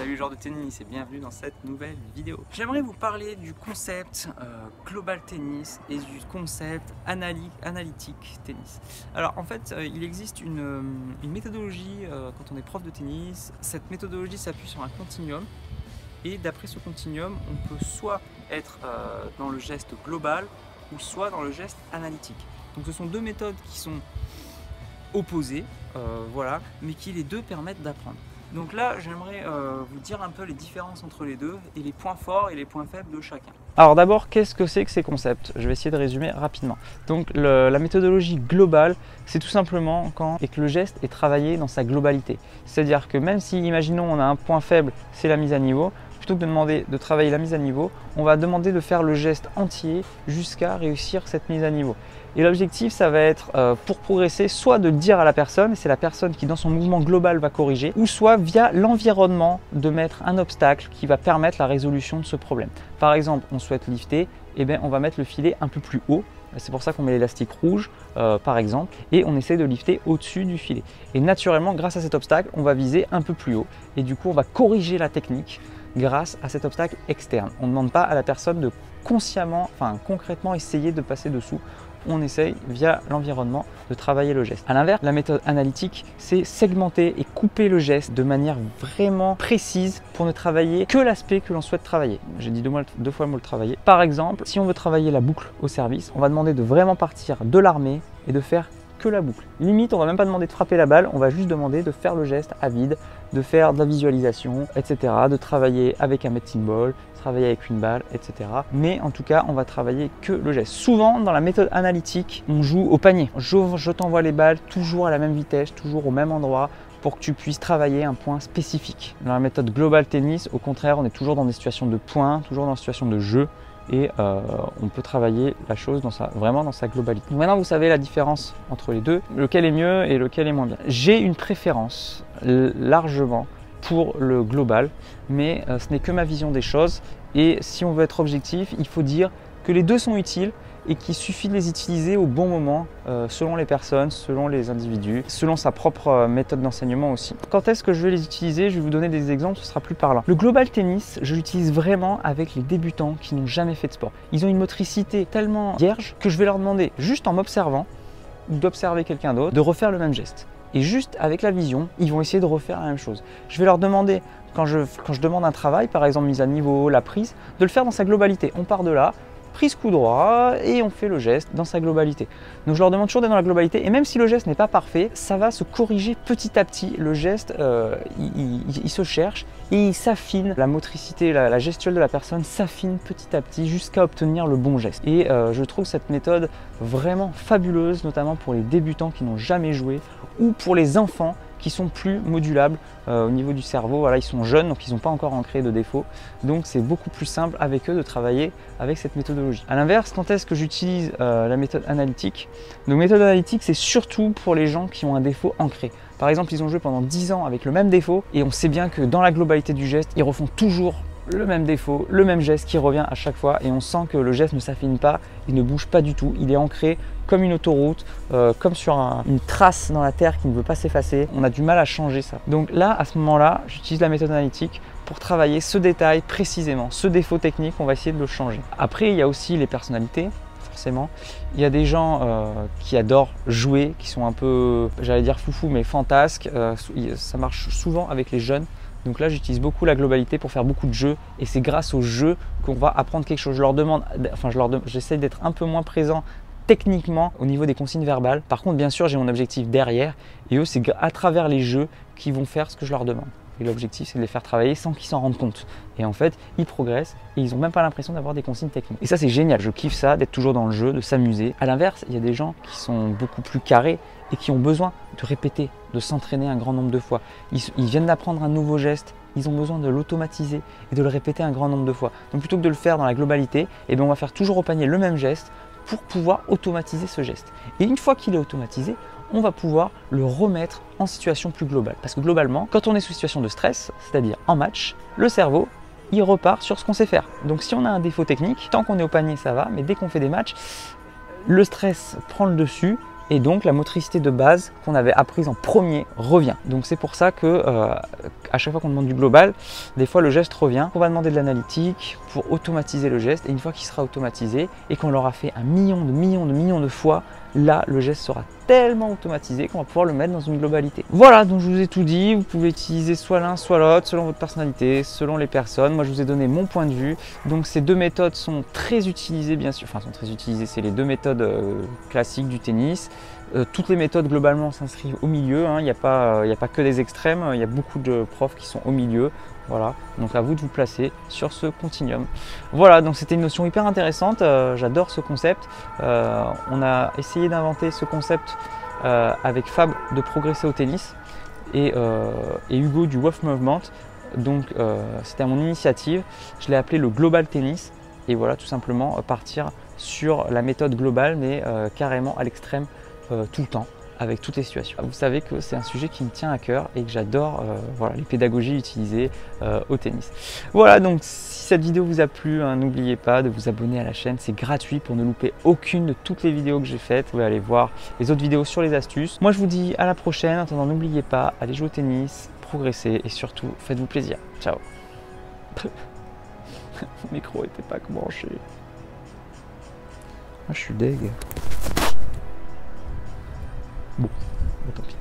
Salut joueurs de tennis et bienvenue dans cette nouvelle vidéo. J'aimerais vous parler du concept global tennis et du concept analytique tennis. Alors en fait il existe une méthodologie quand on est prof de tennis. Cette méthodologie s'appuie sur un continuum et d'après ce continuum on peut soit être dans le geste global ou soit dans le geste analytique. Donc ce sont deux méthodes qui sont opposées, voilà, mais qui les deux permettent d'apprendre. Donc là, j'aimerais vous dire un peu les différences entre les deux et les points forts et les points faibles de chacun. Alors d'abord, qu'est-ce que c'est que ces concepts? Je vais essayer de résumer rapidement. Donc la méthodologie globale, c'est tout simplement quand et que le geste est travaillé dans sa globalité. C'est-à-dire que même si, imaginons, on a un point faible, c'est la mise à niveau, plutôt que de demander de travailler la mise à niveau, on va demander de faire le geste entier jusqu'à réussir cette mise à niveau. Et l'objectif, ça va être pour progresser, soit de le dire à la personne, et c'est la personne qui dans son mouvement global va corriger, ou soit via l'environnement de mettre un obstacle qui va permettre la résolution de ce problème. Par exemple, on souhaite lifter, et bien on va mettre le filet un peu plus haut. C'est pour ça qu'on met l'élastique rouge par exemple, et on essaie de lifter au-dessus du filet. Et naturellement, grâce à cet obstacle, on va viser un peu plus haut. Et du coup, on va corriger la technique grâce à cet obstacle externe. On ne demande pas à la personne de consciemment, concrètement essayer de passer dessous. On essaye via l'environnement de travailler le geste. A l'inverse, la méthode analytique, c'est segmenter et couper le geste de manière vraiment précise pour ne travailler que l'aspect que l'on souhaite travailler. J'ai dit deux fois le mot travailler. Par exemple, si on veut travailler la boucle au service, on va demander de vraiment partir de l'armée et de faire que la boucle. Limite, on va même pas demander de frapper la balle, on va juste demander de faire le geste à vide, de faire de la visualisation, etc. De travailler avec un medicine ball, travailler avec une balle, etc. Mais en tout cas, on va travailler que le geste. Souvent, dans la méthode analytique, on joue au panier. Je t'envoie les balles toujours à la même vitesse, toujours au même endroit, pour que tu puisses travailler un point spécifique. Dans la méthode global tennis, au contraire, on est toujours dans des situations de points, toujours dans des situations de jeu. Et on peut travailler la chose vraiment dans sa globalité. Donc maintenant vous savez la différence entre les deux, lequel est mieux et lequel est moins bien. J'ai une préférence largement pour le global, mais ce n'est que ma vision des choses. Et si on veut être objectif, il faut dire que les deux sont utiles et qu'il suffit de les utiliser au bon moment, selon les personnes, selon les individus, selon sa propre méthode d'enseignement aussi. Quand est-ce que je vais les utiliser? Je vais vous donner des exemples, ce sera plus parlant. Le global tennis, je l'utilise vraiment avec les débutants qui n'ont jamais fait de sport. Ils ont une motricité tellement vierge que je vais leur demander, juste en m'observant, ou d'observer quelqu'un d'autre, de refaire le même geste. Et juste avec la vision, ils vont essayer de refaire la même chose. Je vais leur demander, quand je demande un travail, par exemple mise à niveau, la prise, de le faire dans sa globalité. On part de là, prise coup droit et on fait le geste dans sa globalité. Donc je leur demande toujours d'être dans la globalité et même si le geste n'est pas parfait, ça va se corriger petit à petit. Le geste, il se cherche et il s'affine. La motricité, la gestuelle de la personne s'affine petit à petit jusqu'à obtenir le bon geste. Et je trouve cette méthode vraiment fabuleuse, notamment pour les débutants qui n'ont jamais joué ou pour les enfants qui sont plus modulables au niveau du cerveau. Voilà, ils sont jeunes, donc ils n'ont pas encore ancré de défaut. Donc c'est beaucoup plus simple avec eux de travailler avec cette méthodologie. A l'inverse, quand est-ce que j'utilise la méthode analytique? Donc méthode analytique, c'est surtout pour les gens qui ont un défaut ancré. Par exemple, ils ont joué pendant 10 ans avec le même défaut et on sait bien que dans la globalité du geste, ils refont toujours le même défaut, le même geste qui revient à chaque fois et on sent que le geste ne s'affine pas, il ne bouge pas du tout, il est ancré comme une autoroute, comme sur une trace dans la terre qui ne veut pas s'effacer. On a du mal à changer ça. Donc là, à ce moment-là, j'utilise la méthode analytique pour travailler ce détail précisément, ce défaut technique, on va essayer de le changer. Après, il y a aussi les personnalités. Forcément. Il y a des gens qui adorent jouer, qui sont un peu, j'allais dire foufou, mais fantasques. Ça marche souvent avec les jeunes. Donc là, j'utilise beaucoup la globalité pour faire beaucoup de jeux et c'est grâce aux jeux qu'on va apprendre quelque chose. Je leur demande, j'essaie d'être un peu moins présent techniquement au niveau des consignes verbales. Par contre, bien sûr, j'ai mon objectif derrière et eux, c'est à travers les jeux qu'ils vont faire ce que je leur demande. Et l'objectif, c'est de les faire travailler sans qu'ils s'en rendent compte. Et en fait, ils progressent et ils n'ont même pas l'impression d'avoir des consignes techniques. Et ça, c'est génial. Je kiffe ça, d'être toujours dans le jeu, de s'amuser. À l'inverse, il y a des gens qui sont beaucoup plus carrés et qui ont besoin de répéter, de s'entraîner un grand nombre de fois. Ils viennent d'apprendre un nouveau geste, ils ont besoin de l'automatiser et de le répéter un grand nombre de fois. Donc plutôt que de le faire dans la globalité, on va faire toujours au panier le même geste pour pouvoir automatiser ce geste. Et une fois qu'il est automatisé, on va pouvoir le remettre en situation plus globale. Parce que globalement, quand on est sous situation de stress, c'est-à-dire en match, le cerveau, il repart sur ce qu'on sait faire. Donc si on a un défaut technique, tant qu'on est au panier, ça va, mais dès qu'on fait des matchs, le stress prend le dessus et donc la motricité de base qu'on avait apprise en premier revient. Donc c'est pour ça que à chaque fois qu'on demande du global, des fois le geste revient. On va demander de l'analytique pour automatiser le geste, et une fois qu'il sera automatisé et qu'on l'aura fait un million de fois, là le geste sera tellement automatisé qu'on va pouvoir le mettre dans une globalité. Voilà, donc je vous ai tout dit. Vous pouvez utiliser soit l'un soit l'autre selon votre personnalité, selon les personnes. Moi je vous ai donné mon point de vue. Donc ces deux méthodes sont très utilisées, bien sûr, enfin sont très utilisées, c'est les deux méthodes classiques du tennis. Toutes les méthodes globalement s'inscrivent au milieu, hein. Il n'y a pas que des extrêmes, il y a beaucoup de profs qui sont au milieu. Voilà, donc à vous de vous placer sur ce continuum. Voilà, donc c'était une notion hyper intéressante, j'adore ce concept. On a essayé d'inventer ce concept avec Fab de Progresser au tennis et Hugo du Wolf Movement. Donc c'était à mon initiative, je l'ai appelé le Global Tennis. Et voilà, tout simplement partir sur la méthode globale, mais carrément à l'extrême tout le temps, avec toutes les situations. Vous savez que c'est un sujet qui me tient à cœur et que j'adore voilà, les pédagogies utilisées au tennis. Voilà, donc si cette vidéo vous a plu, hein, n'oubliez pas de vous abonner à la chaîne, c'est gratuit pour ne louper aucune de toutes les vidéos que j'ai faites. Vous pouvez aller voir les autres vidéos sur les astuces. Moi je vous dis à la prochaine, en attendant n'oubliez pas, allez jouer au tennis, progressez et surtout faites-vous plaisir. Ciao. Le micro était pas branché. Moi je suis deg. Bon, tant pis.